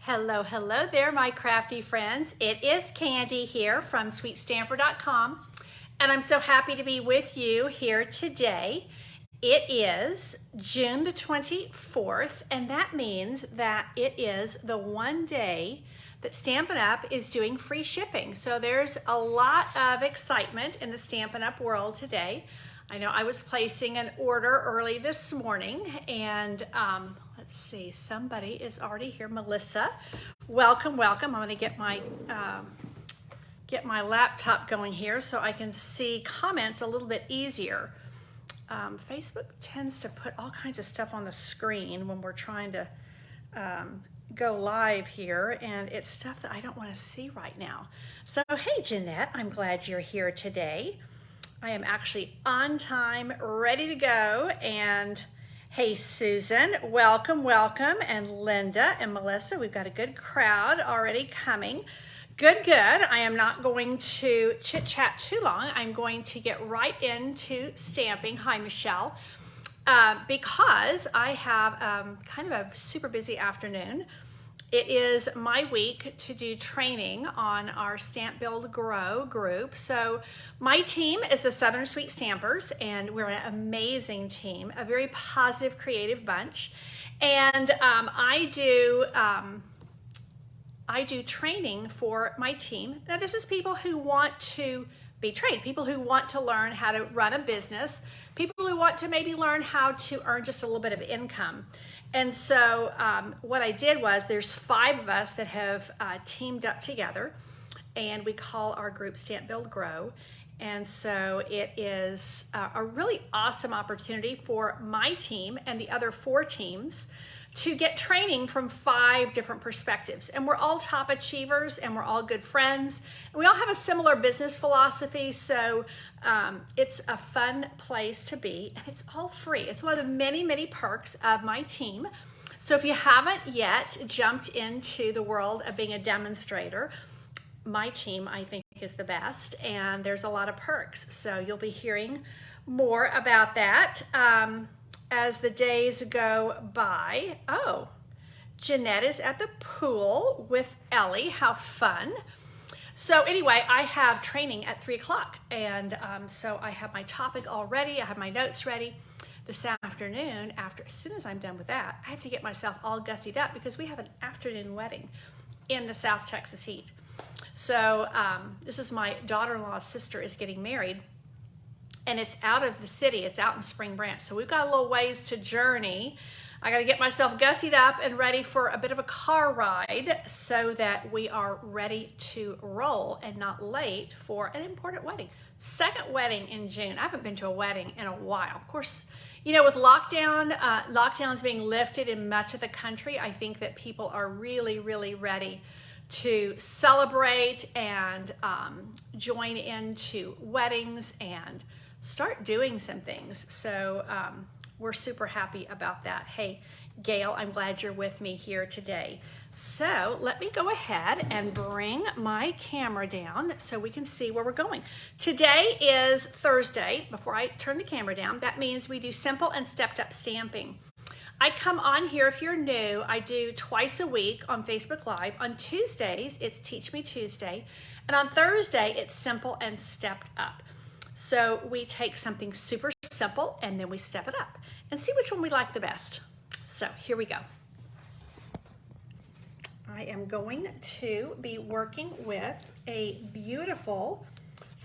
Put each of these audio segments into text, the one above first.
Hello, hello there, my crafty friends. It is Candy here from sweetstamper.com, and I'm so happy to be with you here today. It is June the 24th, and that means that it is the one day that Stampin' Up! Is doing free shipping. So there's a lot of excitement in the Stampin' Up! World today. I know I was placing an order early this morning, and let's see, somebody is already here. Melissa, welcome, welcome. I'm going to get my laptop going here so I can see comments a little bit easier. Facebook tends to put all kinds of stuff on the screen when we're trying to go live here, and it's stuff that I don't want to see right now. So, hey, Jeanette, I'm glad you're here today. I am actually on time, ready to go, and hey, Susan, welcome, welcome, and Linda and Melissa, we've got a good crowd already coming. Good, good. I am not going to chit-chat too long. I'm going to get right into stamping. Hi, Michelle. Because I have kind of a super busy afternoon. It is my week to do training on our Stamp Build Grow group. So my team is the Southern Sweet Stampers, and we're an amazing team, a very positive, creative bunch. And I do training for my team. Now, this is people who want to be trained, people who want to learn how to run a business, people who want to maybe learn how to earn just a little bit of income. And so what I did was, there's 5 of us that have teamed up together, and we call our group Stamp Build Grow. And so it is a really awesome opportunity for my team and the other 4 teams to get training from 5 different perspectives. And we're all top achievers, and we're all good friends. And we all have a similar business philosophy, so it's a fun place to be, and it's all free. It's one of the many, many perks of my team. So if you haven't yet jumped into the world of being a demonstrator, my team, I think, is the best, and there's a lot of perks. So you'll be hearing more about that as the days go by. Oh, Jeanette is at the pool with Ellie. How fun. So anyway, I have training at 3 o'clock, and so I have my topic all ready. I have my notes ready. This afternoon, as soon as I'm done with that, I have to get myself all gussied up because we have an afternoon wedding in the South Texas heat. So this is my daughter-in-law's sister is getting married, and it's out of the city. It's out in Spring Branch. So we've got a little ways to journey. I got to get myself gussied up and ready for a bit of a car ride so that we are ready to roll and not late for an important wedding. Second wedding in June. I haven't been to a wedding in a while. Of course, you know, with lockdowns being lifted in much of the country, I think that people are really, really ready to celebrate and join into weddings and start doing some things. So we're super happy about that. Hey, Gail, I'm glad you're with me here today. So let me go ahead and bring my camera down so we can see where we're going. Today is Thursday. Before I turn the camera down, that means we do simple and stepped up stamping. I come on here, if you're new, I do twice a week on Facebook Live. On Tuesdays, it's Teach Me Tuesday. And on Thursday, it's Simple and Stepped Up. So we take something super simple and then we step it up and see which one we like the best. So here we go. I am going to be working with a beautiful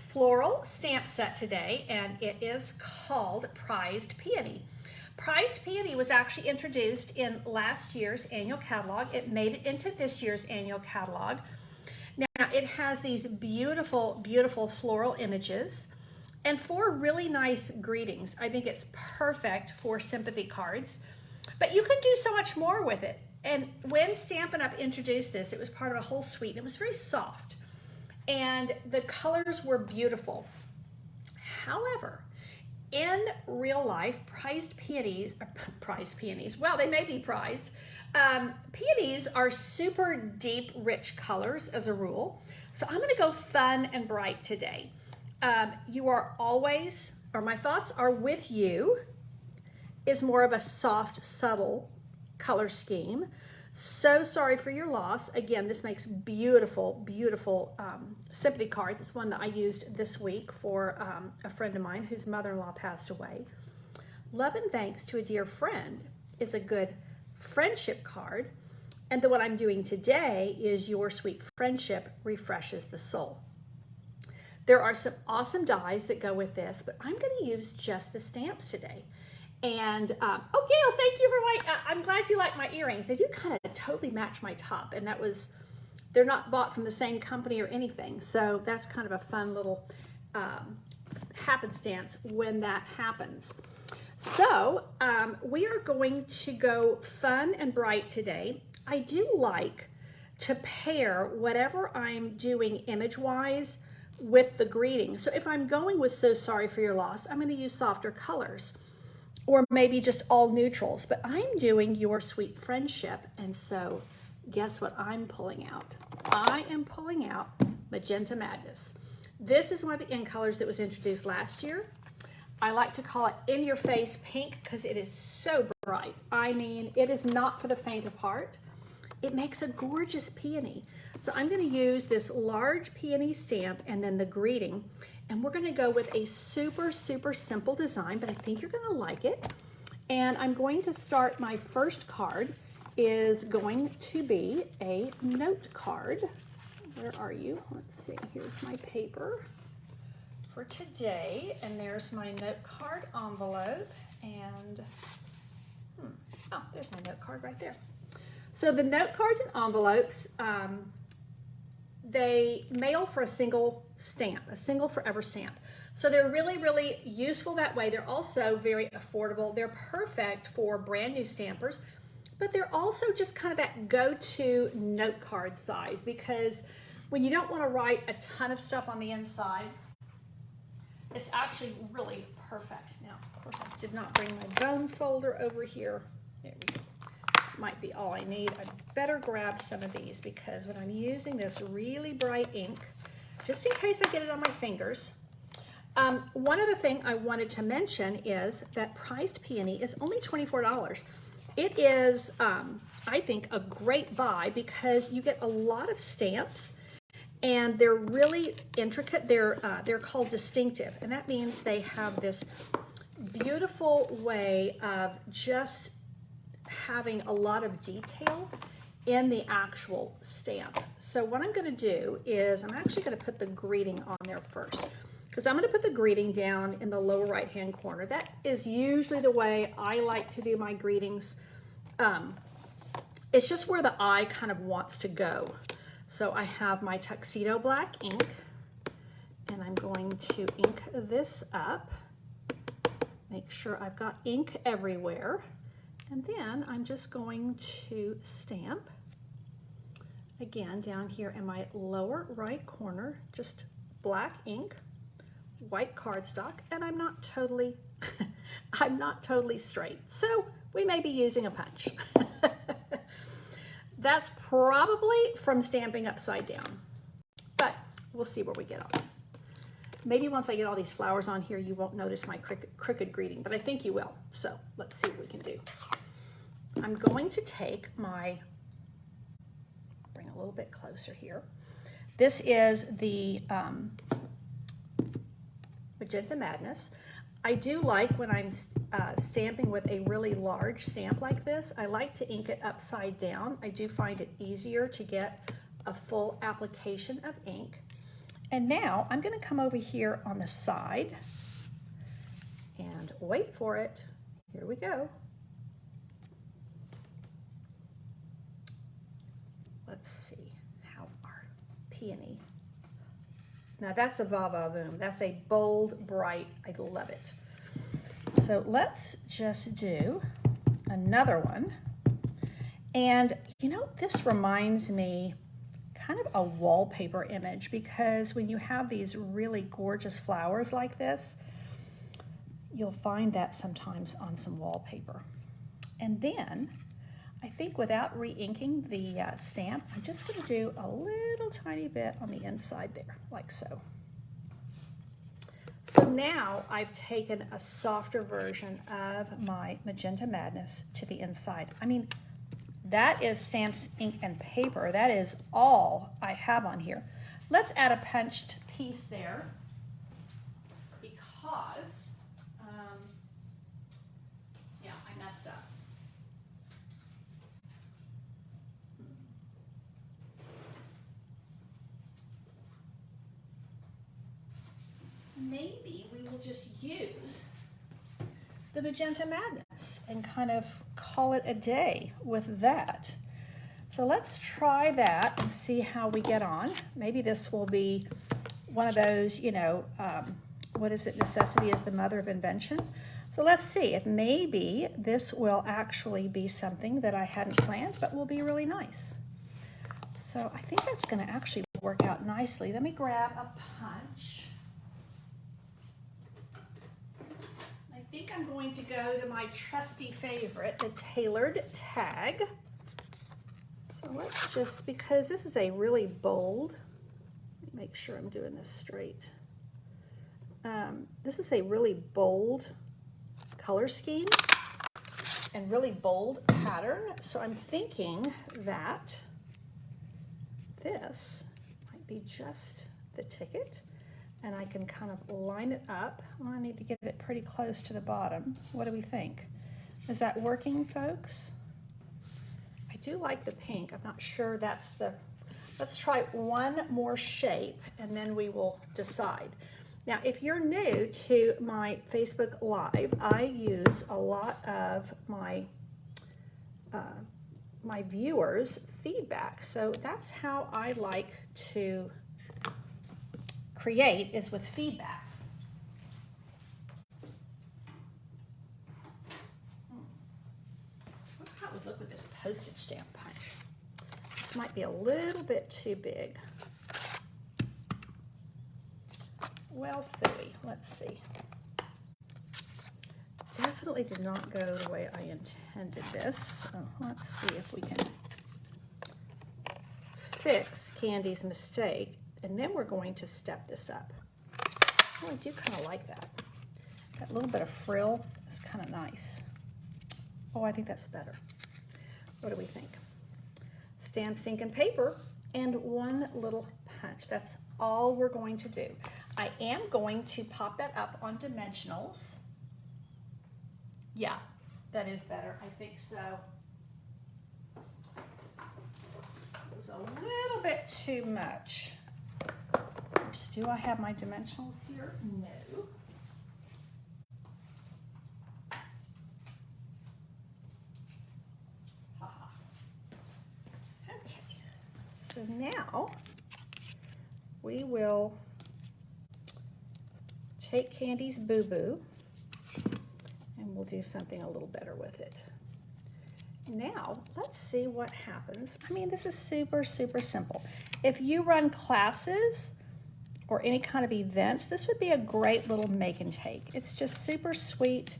floral stamp set today, and it is called Prized Peony. Prized Peony was actually introduced in last year's annual catalog. It made it into this year's annual catalog. Now it has these beautiful, beautiful floral images and 4 really nice greetings. I think it's perfect for sympathy cards, but you can do so much more with it. And when Stampin' Up! Introduced this, it was part of a whole suite. It was very soft, and the colors were beautiful. However, in real life, prized peonies, well, they may be prized. Peonies are super deep, rich colors as a rule. So I'm gonna go fun and bright today. You are always, or my thoughts are with you, is more of a soft, subtle color scheme. So sorry for your loss. Again, this makes beautiful, beautiful sympathy card. This one that I used this week for a friend of mine whose mother-in-law passed away. Love and thanks to a dear friend is a good friendship card. And the one I'm doing today is Your Sweet Friendship Refreshes the Soul. There are some awesome dies that go with this, but I'm going to use just the stamps today. And, oh, Gail, thank you for I'm glad you like my earrings. They do kind of totally match my top, and they're not bought from the same company or anything. So that's kind of a fun little happenstance when that happens. So we are going to go fun and bright today. I do like to pair whatever I'm doing image-wise with the greeting. So if I'm going with So Sorry for Your Loss, I'm going to use softer colors. Or maybe just all neutrals, but I'm doing Your Sweet Friendship, and so guess what I'm pulling out? I am pulling out Magenta Madness. This is one of the in colors that was introduced last year. I like to call it In Your Face Pink because it is so bright. I mean, it is not for the faint of heart. It makes a gorgeous peony. So I'm going to use this large peony stamp and then the greeting. And we're going to go with a super, super simple design, but I think you're going to like it. And I'm going to start, my first card is going to be a note card. Where are you? Let's see, here's my paper for today. And there's my note card envelope. And, oh, there's my note card right there. So the note cards and envelopes, they mail for a single stamp, a single forever stamp. So they're really, really useful that way. They're also very affordable. They're perfect for brand new stampers, but they're also just kind of that go-to note card size because when you don't want to write a ton of stuff on the inside, it's actually really perfect. Now, of course, I did not bring my bone folder over here. There we go. Might be all I need. I better grab some of these because when I'm using this really bright ink, just in case I get it on my fingers. One other thing I wanted to mention is that Prized Peony is only $24. It is, I think, a great buy because you get a lot of stamps and they're really intricate. They're called distinctive, and that means they have this beautiful way of just having a lot of detail in the actual stamp. So what I'm going to do is I'm actually going to put the greeting on there first because I'm going to put the greeting down in the lower right hand corner. That is usually the way I like to do my greetings. It's just where the eye kind of wants to go. So I have my tuxedo black ink and I'm going to ink this up. Make sure I've got ink everywhere. And then I'm just going to stamp, again, down here in my lower right corner, just black ink, white cardstock, and I'm not totally, I'm not totally straight. So we may be using a punch. That's probably from stamping upside down, but we'll see where we get on. Maybe once I get all these flowers on here, you won't notice my crooked greeting, but I think you will. So let's see what we can do. I'm going to take my, bring a little bit closer here. This is the Magenta Madness. I do like when I'm stamping with a really large stamp like this, I like to ink it upside down. I do find it easier to get a full application of ink. And now I'm going to come over here on the side and wait for it. Here we go. Let's see how our peony. Now that's a va-va-voom. That's a bold, bright, I love it. So let's just do another one. And you know, this reminds me kind of a wallpaper image because when you have these really gorgeous flowers like this, you'll find that sometimes on some wallpaper. And then I think without re-inking the stamp, I'm just going to do a little tiny bit on the inside there, like so. So now I've taken a softer version of my Magenta Madness to the inside. I mean, that is stamps, ink, and paper. That is all I have on here. Let's add a punched piece there because, yeah, I messed up. Maybe we will just use the Magenta Madness and kind of call it a day with that. So let's try that and see how we get on. Maybe this will be one of those, you know, what is it? Necessity is the mother of invention. So let's see if maybe this will actually be something that I hadn't planned, but will be really nice. So I think that's going to actually work out nicely. Let me grab a punch. I think I'm going to go to my trusty favorite, the tailored tag. So let's just, because this is a really bold, let me make sure I'm doing this straight. This is a really bold color scheme and really bold pattern. So I'm thinking that this might be just the ticket. And I can kind of line it up. Well, I need to get it pretty close to the bottom. What do we think? Is that working, folks? I do like the pink. I'm not sure that's the... Let's try one more shape and then we will decide. Now, if you're new to my Facebook Live, I use a lot of my my viewers' feedback. So that's how I like to create, is with feedback. Look how it would look with this postage stamp punch. This might be a little bit too big. Well, phooey, let's see. Definitely did not go the way I intended this. So let's see if we can fix Candy's mistake. And then we're going to step this up. Oh, I do kind of like that. That little bit of frill is kind of nice. Oh, I think that's better. What do we think? Stamps, ink, and paper, and one little punch. That's all we're going to do. I am going to pop that up on dimensionals. Yeah, that is better. I think so. It was a little bit too much. Do I have my dimensionals here? No. Okay, so now we will take Candy's boo-boo and we'll do something a little better with it. Now, let's see what happens. I mean, this is super, super simple. If you run classes or any kind of events, this would be a great little make and take. It's just super sweet.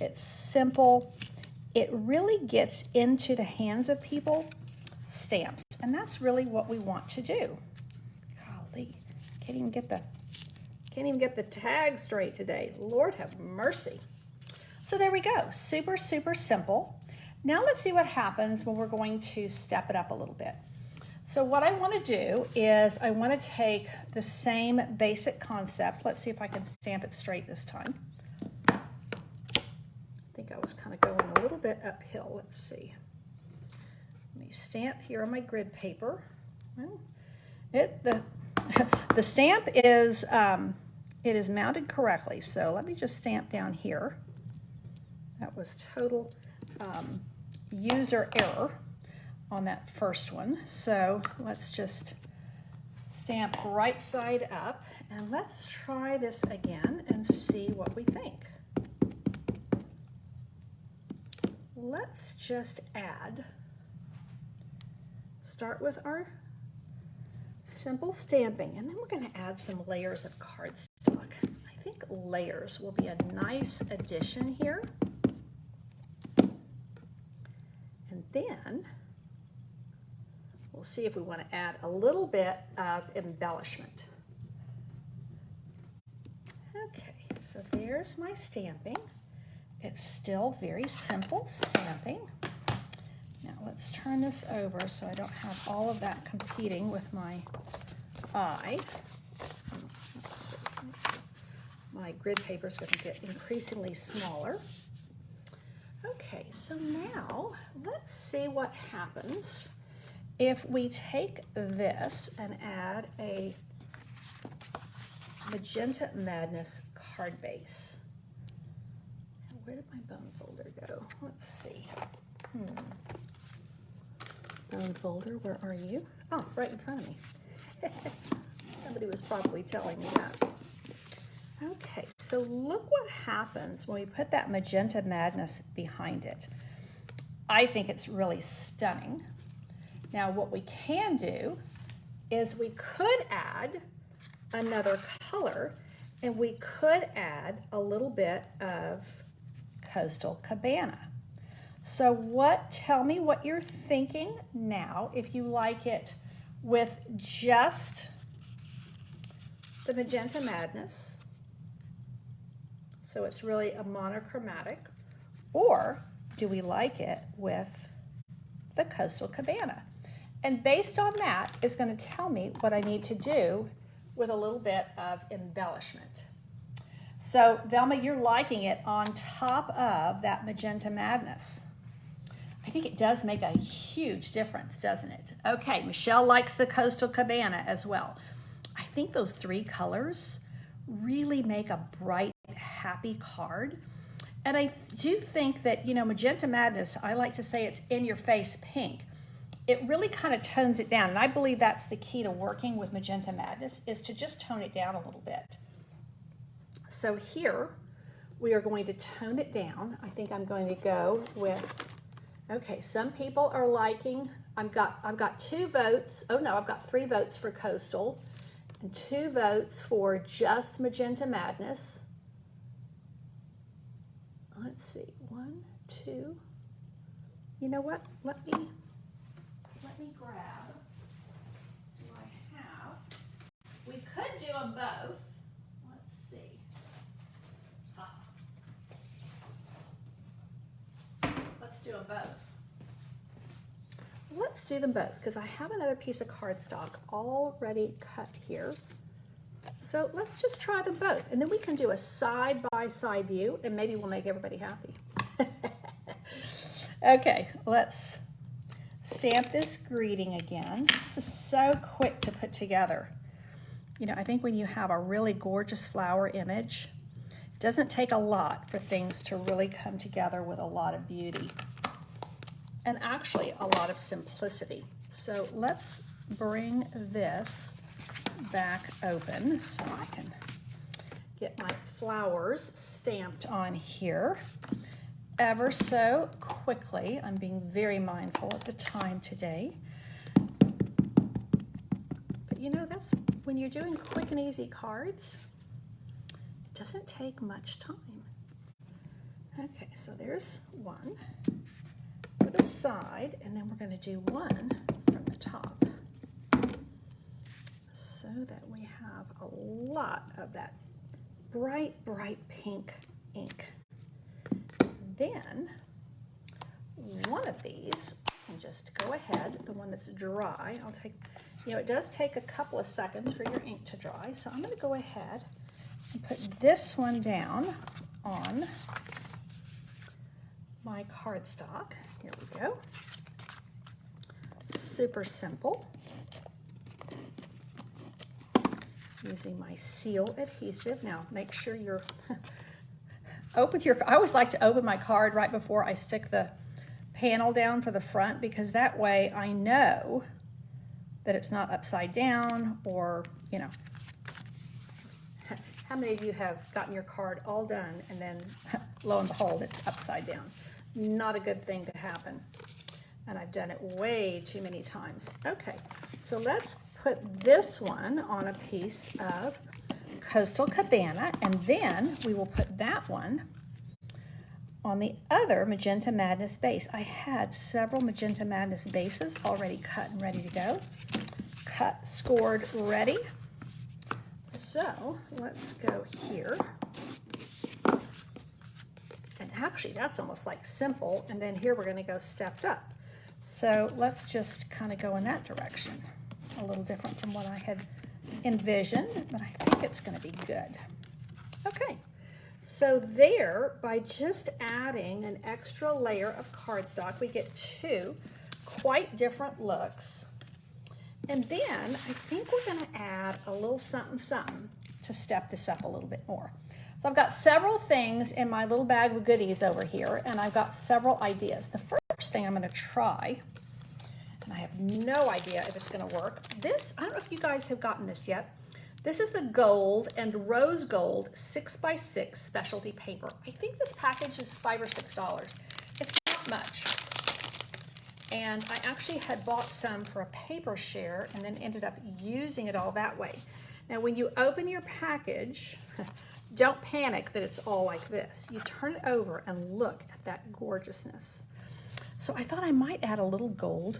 It's simple. It really gets into the hands of people, stamps. And that's really what we want to do. Golly, can't even get the tag straight today. Lord have mercy. So there we go. Super, super simple. Now let's see what happens when we're going to step it up a little bit. So what I want to do is I want to take the same basic concept. Let's see if I can stamp it straight this time. I think I was kind of going a little bit uphill. Let's see. Let me stamp here on my grid paper. Well, the stamp is it is mounted correctly. So let me just stamp down here. That was total user error on that first one. So let's just stamp right side up and let's try this again and see what we think. Let's just start with our simple stamping and then we're going to add some layers of cardstock. I think layers will be a nice addition here. And then we'll see if we want to add a little bit of embellishment. Okay, so there's my stamping. It's still very simple stamping. Now let's turn this over so I don't have all of that competing with my eye. Let's see. My grid paper is going to get increasingly smaller. Okay, so now let's see what happens if we take this and add a Magenta Madness card base. Where did my bone folder go? Let's see. Bone folder, where are you? Oh, right in front of me. Somebody was probably telling me that. Okay, so look what happens when we put that Magenta Madness behind it. I think it's really stunning. Now what we can do is we could add another color, and we could add a little bit of Coastal Cabana. So tell me what you're thinking now, if you like it with just the Magenta Madness, so it's really a monochromatic, or do we like it with the Coastal Cabana? And based on that is going to tell me what I need to do with a little bit of embellishment. So Velma, you're liking it on top of that Magenta Madness. I think it does make a huge difference, doesn't it? Okay, Michelle likes the Coastal Cabana as well. I think those three colors really make a bright, happy card. And I do think that, you know, Magenta Madness, I like to say it's in your face pink. It really kind of tones it down. And I believe that's the key to working with Magenta Madness, is to just tone it down a little bit. So here we are going to tone it down. I think I'm going to go with, okay, some people are liking, I've got 2 votes. Oh no, I've got 3 votes for Coastal and 2 votes for just Magenta Madness. Let's see, 1, 2. You know what? Let me grab. Do I have? We could do them both. Let's see. Let's do them both. Let's do them both because I have another piece of cardstock already cut here. So let's just try them both, and then we can do a side-by-side view, and maybe we'll make everybody happy. Okay, let's stamp this greeting again. This is so quick to put together. You know, I think when you have a really gorgeous flower image, it doesn't take a lot for things to really come together with a lot of beauty. And actually a lot of simplicity. So let's bring this back open so I can get my flowers stamped on here ever so quickly. I'm being very mindful of the time today. But you know, that's when you're doing quick and easy cards, it doesn't take much time. Okay, so there's one for the side, and then we're going to do one from the top so that we have a lot of that bright, bright pink ink. Then one of these, and just go ahead, the one that's dry, I'll take, you know, it does take a couple of seconds for your ink to dry, so I'm going to go ahead and put this one down on my cardstock. Here we go. Super simple. Using my seal adhesive. Now make sure you're I always like to open my card right before I stick the panel down for the front, because that way I know that it's not upside down, or, you know, how many of you have gotten your card all done and then lo and behold it's upside down? Not a good thing to happen. And I've done it way too many times. Okay, so let's put this one on a piece of Coastal Cabana, and then we will put that one on the other Magenta Madness base. I had several Magenta Madness bases already cut and ready to go. Cut, scored, ready. So let's go here. And actually that's almost like simple, and then here we're going to go stepped up. So let's just kind of go in that direction. A little different from what I had envisioned, but I think it's going to be good. Okay, so there, by just adding an extra layer of cardstock, we get two quite different looks. And then I think we're going to add a little something something to step this up a little bit more. So I've got several things in my little bag of goodies over here, and I've got several ideas. The first thing I'm going to try, and I have no idea if it's going to work. This, I don't know if you guys have gotten this yet. This is the gold and rose gold 6x6 specialty paper. I think this package is $5 or $6. It's not much. And I actually had bought some for a paper share and then ended up using it all that way. Now when you open your package, don't panic that it's all like this. You turn it over and look at that gorgeousness. So I thought I might add a little gold,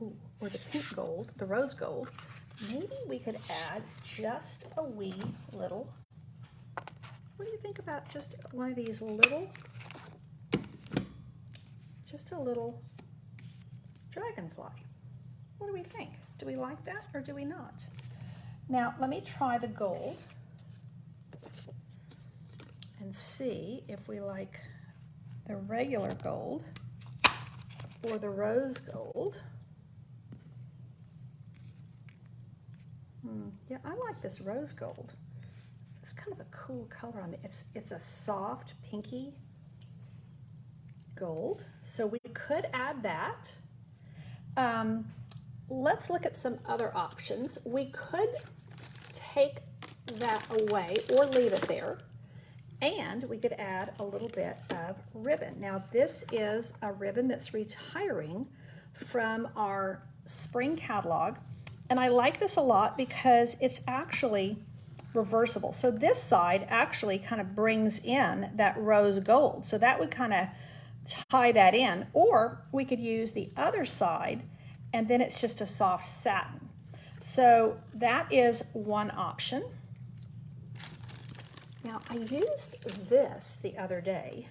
or the pink gold, the rose gold. Maybe we could add just a wee little, what do you think about just one of these little, just a little dragonfly? What do we think? Do we like that or do we not? Now let me try the gold and see if we like the regular gold or the rose gold. Yeah, I like this rose gold. It's kind of a cool color on it. It's a soft pinky gold. So we could add that. Let's look at some other options. We could take that away or leave it there. And we could add a little bit of ribbon. Now this is a ribbon that's retiring from our spring catalog. And I like this a lot because it's actually reversible. So this side actually kind of brings in that rose gold. So that would kind of tie that in. Or we could use the other side and then it's just a soft satin. So that is one option. Now I used this the other day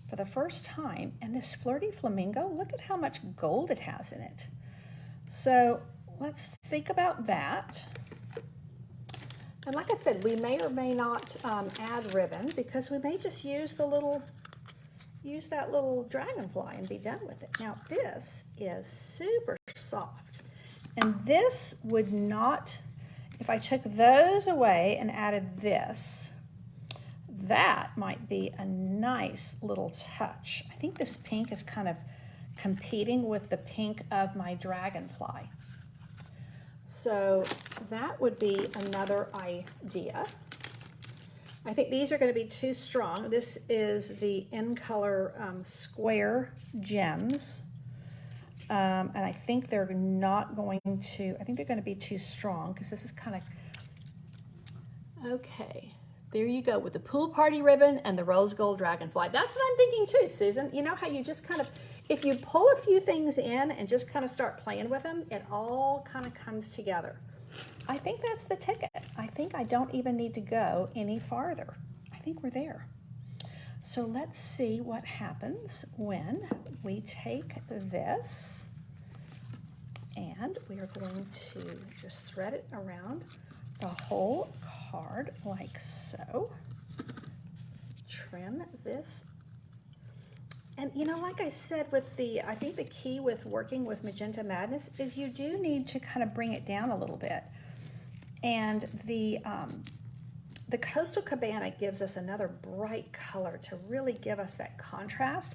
for the first time, and this Flirty Flamingo, look at how much gold it has in it. So let's think about that. And like I said, we may or may not add ribbon because we may just use that little dragonfly and be done with it. Now this is super soft, and this would not, if I took those away and added this, that might be a nice little touch. I think this pink is kind of competing with the pink of my dragonfly. So that would be another idea. I think these are going to be too strong. This is the In Color Square Gems. And I think they're not going to, I think they're going to be too strong because this is kind of, okay. There you go with the pool party ribbon and the rose gold dragonfly. That's what I'm thinking too, Susan. You know how you just kind of, if you pull a few things in and just kind of start playing with them, it all kind of comes together. I think that's the ticket. I think I don't even need to go any farther. I think we're there. So let's see what happens when we take this and we are going to just thread it around the whole card like so. Trim this. And you know, like I said with the, I think the key with working with Magenta Madness is you do need to kind of bring it down a little bit. And the Coastal Cabana gives us another bright color to really give us that contrast.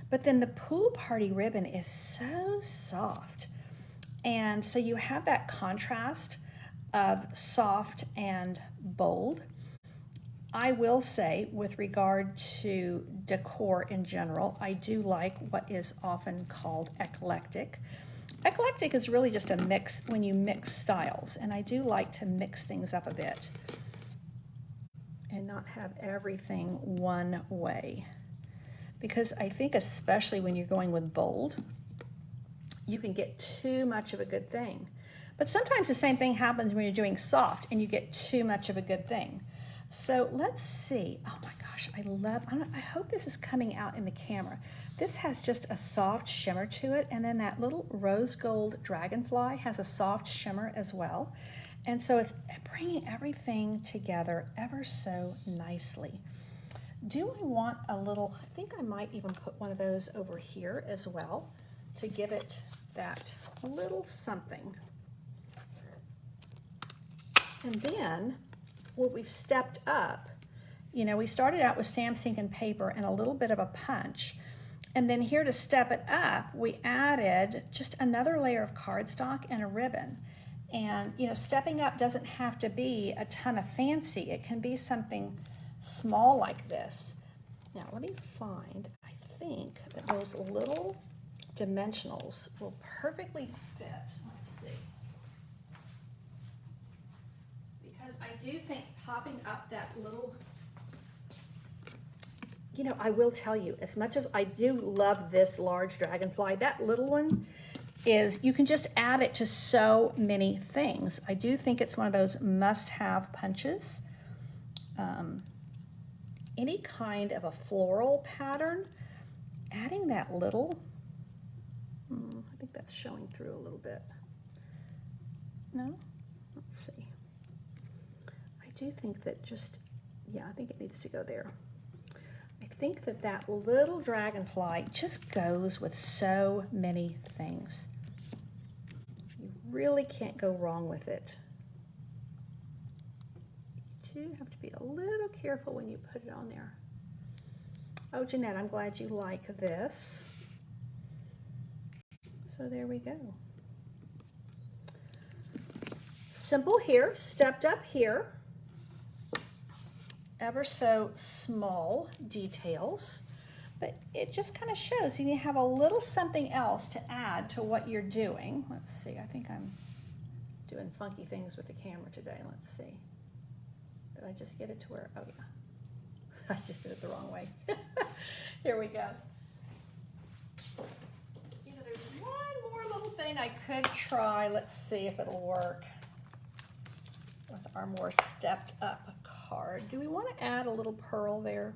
But then the Pool Party ribbon is so soft. And so you have that contrast of soft and bold. I will say, with regard to decor in general, I do like what is often called eclectic. Eclectic is really just a mix when you mix styles, and I do like to mix things up a bit and not have everything one way. Because I think especially when you're going with bold, you can get too much of a good thing. But sometimes the same thing happens when you're doing soft and you get too much of a good thing. So let's see. Oh my gosh, I hope this is coming out in the camera. This has just a soft shimmer to it, and then that little rose gold dragonfly has a soft shimmer as well. And so it's bringing everything together ever so nicely. Do I want a little, I think I might even put one of those over here as well to give it that little something. And then what we've stepped up, you know, we started out with stamp, ink, and paper and a little bit of a punch. And then here to step it up, we added just another layer of cardstock and a ribbon. And, you know, stepping up doesn't have to be a ton of fancy. It can be something small like this. Now, let me find, I think that those little dimensionals will perfectly fit. Let's see. Because I do think popping up that little, you know, I will tell you, as much as I do love this large dragonfly, that little one is, you can just add it to so many things. I do think it's one of those must-have punches. Any kind of a floral pattern, adding that little, I think that's showing through a little bit. No? Let's see. I do think that just, yeah, I think it needs to go there. I think that that little dragonfly just goes with so many things. You really can't go wrong with it. You do have to be a little careful when you put it on there. Oh, Jeanette, I'm glad you like this. So there we go. Simple here, stepped up here. Ever so small details, but it just kind of shows you have a little something else to add to what you're doing. Let's see, I think I'm doing funky things with the camera today. Let's see. Did I just get it to where, oh yeah. I just did it the wrong way. Here we go. You know, there's one more little thing I could try. Let's see if it'll work with our more stepped up card. Do we want to add a little pearl there?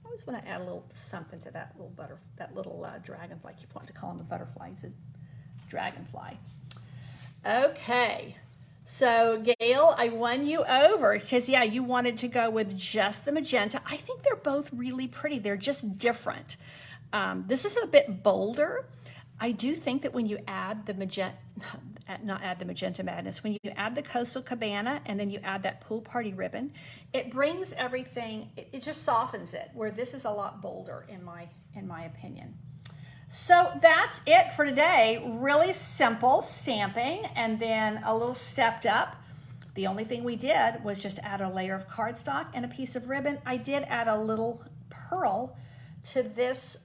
I always want to add a little something to that little dragonfly. I keep wanting to call him a butterfly. He's a dragonfly. Okay. So Gail, I won you over because, yeah, you wanted to go with just the magenta. I think they're both really pretty. They're just different. This is a bit bolder. I do think that when you add the magenta, not add the Magenta Madness, when you add the Coastal Cabana and then you add that pool party ribbon, it brings everything, it just softens it, where this is a lot bolder in my opinion. So that's it for today. Really simple stamping and then a little stepped up. The only thing we did was just add a layer of cardstock and a piece of ribbon. I did add a little pearl to this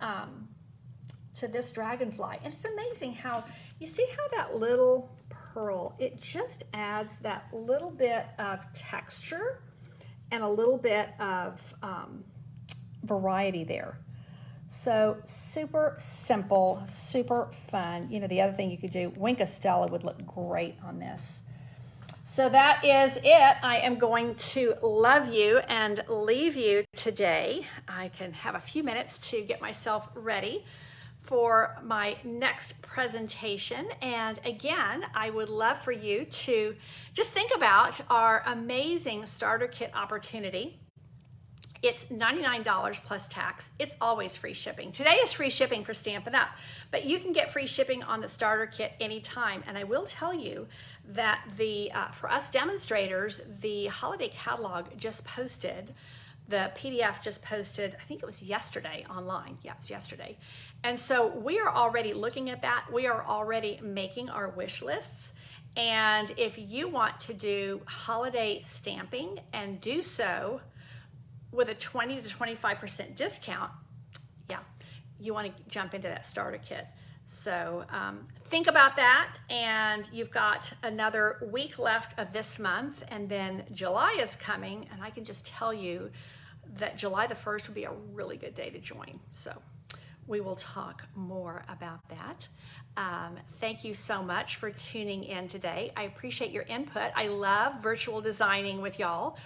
dragonfly. And it's amazing how, you see how that little pearl, it just adds that little bit of texture and a little bit of variety there. So super simple, super fun. You know, the other thing you could do, Wink Stella would look great on this. So that is it. I am going to love you and leave you today. I can have a few minutes to get myself ready for my next presentation. And again, I would love for you to just think about our amazing starter kit opportunity. It's $99 plus tax. It's always free shipping. Today is free shipping for Stampin' Up, but you can get free shipping on the starter kit anytime. And I will tell you that for us demonstrators, the holiday catalog just posted, the PDF just posted, I think it was yesterday online. Yeah, it was yesterday. And so we are already looking at that. We are already making our wish lists. And if you want to do holiday stamping and do so with a 20 to 25% discount, yeah, you want to jump into that starter kit. So think about that, and you've got another week left of this month, and then July is coming, and I can just tell you that July the 1st would be a really good day to join. So we will talk more about that. Thank you so much for tuning in today. I appreciate your input. I love virtual designing with y'all.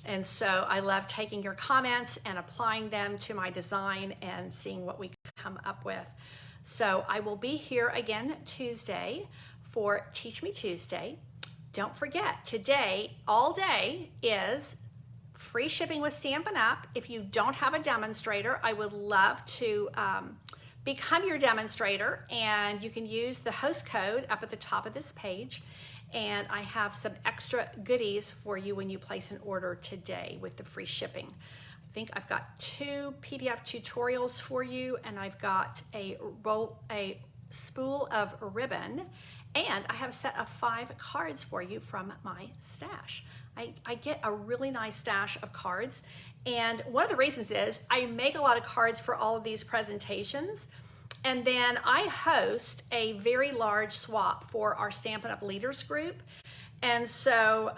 And so I love taking your comments and applying them to my design and seeing what we come up with. So I will be here again Tuesday for Teach Me Tuesday. Don't forget, today, all day, is free shipping with Stampin' Up! If you don't have a demonstrator, I would love to become your demonstrator, and you can use the host code up at the top of this page. And I have some extra goodies for you when you place an order today with the free shipping. I think I've got 2 PDF tutorials for you, and I've got a spool of ribbon, and I have a set of 5 cards for you from my stash. I get a really nice stash of cards, and one of the reasons is I make a lot of cards for all of these presentations, and then I host a very large swap for our Stampin' Up! Leaders group. And so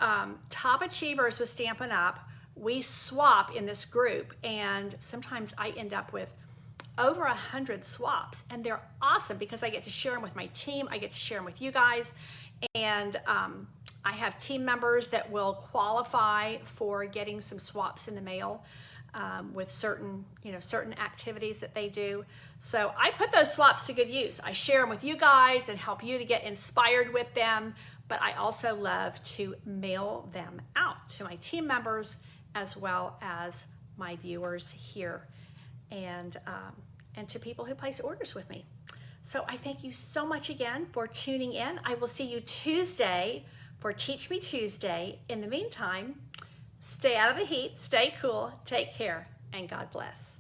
top achievers with Stampin' Up!, we swap in this group, and sometimes I end up with over 100 swaps, and they're awesome because I get to share them with my team, I get to share them with you guys, and I have team members that will qualify for getting some swaps in the mail with certain activities that they do. So I put those swaps to good use. I share them with you guys and help you to get inspired with them, but I also love to mail them out to my team members as well as my viewers here, and to people who place orders with me. So I thank you so much again for tuning in. I will see you Tuesday for Teach Me Tuesday. In the meantime, stay out of the heat, stay cool, take care, and God bless.